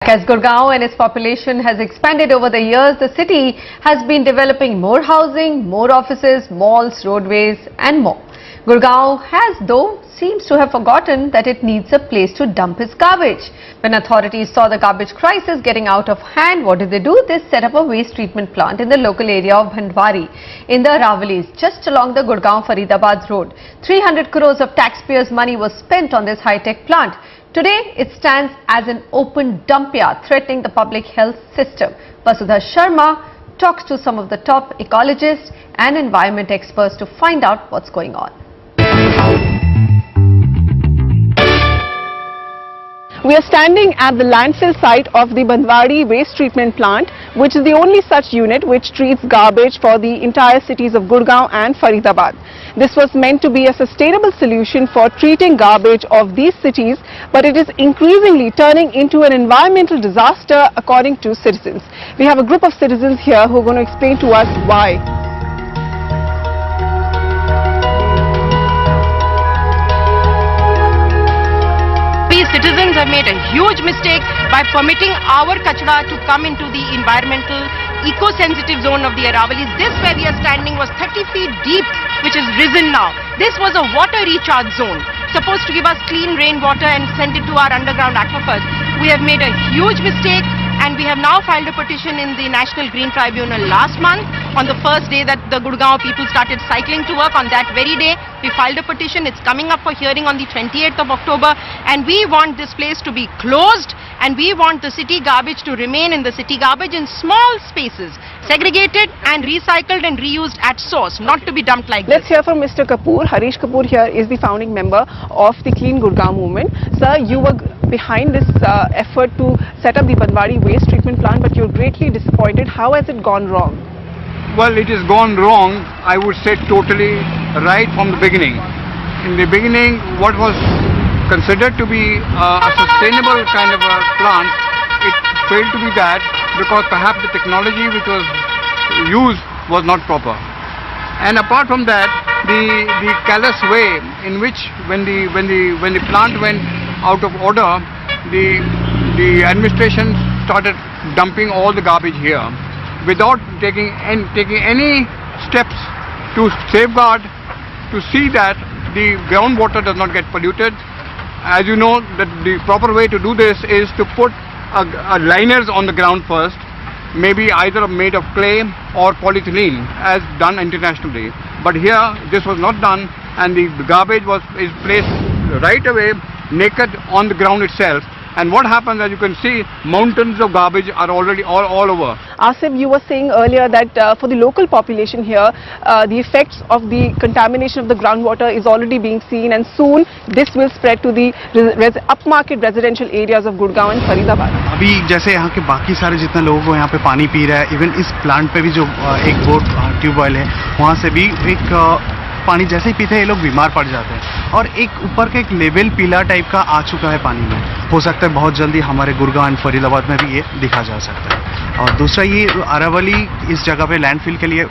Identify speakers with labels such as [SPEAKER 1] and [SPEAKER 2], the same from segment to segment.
[SPEAKER 1] As Gurgaon and its population has expanded over the years, the city has been developing more housing, more offices, malls, roadways and more. Gurgaon has, though, seems to have forgotten that it needs a place to dump its garbage. When authorities saw the garbage crisis getting out of hand, what did they do? They set up a waste treatment plant in the local area of Bhandwari in the Aravalis, just along the Gurgaon-Faridabad road. 300 crores of taxpayers' money was spent on this high-tech plant. Today, it stands as an open dump yard, threatening the public health system. Vasudha Sharma talks to some of the top ecologists and environment experts to find out what's going on.
[SPEAKER 2] We are standing at the landfill site of the Bhandwari waste treatment plant, which is the only such unit which treats garbage for the entire cities of Gurgaon and Faridabad. This was meant to be a sustainable solution for treating garbage of these cities, but it is increasingly turning into an environmental disaster according to citizens. We have a group of citizens here who are going to explain to us why.
[SPEAKER 3] We citizens have made a huge mistake by permitting our kachra to come into the environmental eco-sensitive zone of the Aravalis. This where we are standing was 30 feet deep, which is risen now. This was a water recharge zone, supposed to give us clean rainwater and send it to our underground aquifers. We have made a huge mistake, and we have now filed a petition in the National Green Tribunal last month. On the first day that the Gurgaon people started cycling to work, on that very day, we filed a petition. It's coming up for hearing on the 28th of October, and we want this place to be closed, and we want the city garbage to remain in the city garbage in small spaces, segregated and recycled and reused at source, not to be dumped like this.
[SPEAKER 2] Let's hear from Mr. Kapoor. Harish Kapoor here is the founding member of the Clean Gurgaon movement. Sir, you were behind this effort to set up the Bhandwari waste treatment plant, but you're greatly disappointed. How has it gone wrong?
[SPEAKER 4] Well, it has gone wrong, I would say, totally right from the beginning. In the beginning, what was considered to be a sustainable kind of a plant, it failed to be that because perhaps the technology which was used was not proper. And apart from that, the callous way in which when the plant went out of order, the administration started dumping all the garbage here without taking any steps to safeguard, to see that the groundwater does not get polluted. As you know, that the proper way to do this is to put liners on the ground first, maybe either made of clay or polyethylene, as done internationally. But here, this was not done, and the garbage is placed right away, naked on the ground itself. And what happens, as you can see, mountains of garbage are already all over.
[SPEAKER 2] Asif, you were saying earlier that for the local population here, the effects of the contamination of the groundwater is already being seen, and soon this will spread to the upmarket residential areas of Gurgaon and Faridabad.
[SPEAKER 5] अभी जैसे यहाँ के बाकी सारे जितने लोगों को यहाँ पे पानी पी रहा है, इवन इस प्लांट पे भी जो एक बोर ट्यूबवेल है, वहाँ से भी एक पानी जैसे ही पीते हैं ये लोग बीमार पड़ जाते हैं, और एक ऊपर का एक लेवल पीला टाइप का आ चुका है पानी में. हो सकता है बहुत जल्दी हमारे गुड़गांव एंड फरीदाबाद में भी ये दिखा जा सकता है. और दूसरा, ये अरावली इस जगह पे लैंडफिल के लिए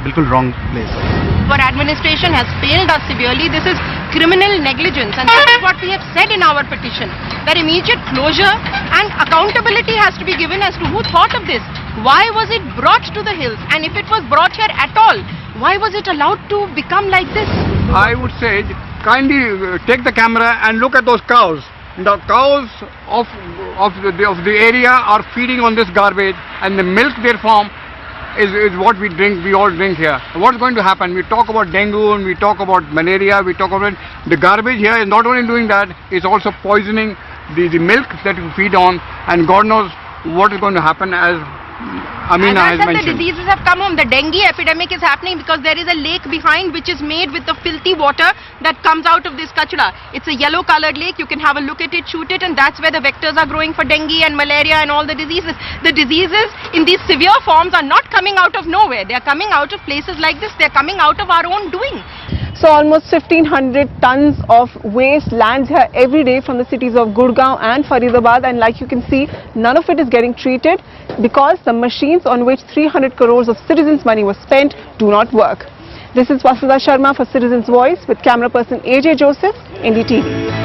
[SPEAKER 5] बिल्कुल रॉन्ग प्लेस है.
[SPEAKER 3] Our administration has failed us severely. This is criminal negligence, and that is what we have said in our petition, that immediate closure and accountability has to be given as to who thought of this. Why was it brought to the hills, and if it was brought here at all, why was it allowed to become like this?
[SPEAKER 4] I would say, kindly take the camera and look at those cows. The cows of the area are feeding on this garbage, and the milk they form is what we drink. We all drink here. What's going to happen? We talk about dengue, and we talk about malaria, we talk about the garbage here is not only doing that, it's also poisoning the milk that we feed on, and God knows what is going to happen. As Amina has mentioned,
[SPEAKER 3] the diseases have come home. The dengue epidemic is happening because there is a lake behind which is made with the filthy water that comes out of this kachra. It's a yellow colored lake. You can have a look at it, shoot it, and that's where the vectors are growing for dengue and malaria and all the diseases. The diseases in these severe forms are not coming out of nowhere. They are coming out of places like this. They are coming out of our own doing.
[SPEAKER 2] So almost 1500 tons of waste lands here every day from the cities of Gurgaon and Faridabad, and like you can see, none of it is getting treated because the machines on which 300 crores of citizens' money was spent do not work. This is Vasudha Sharma for Citizens Voice with camera person AJ Joseph, NDTV.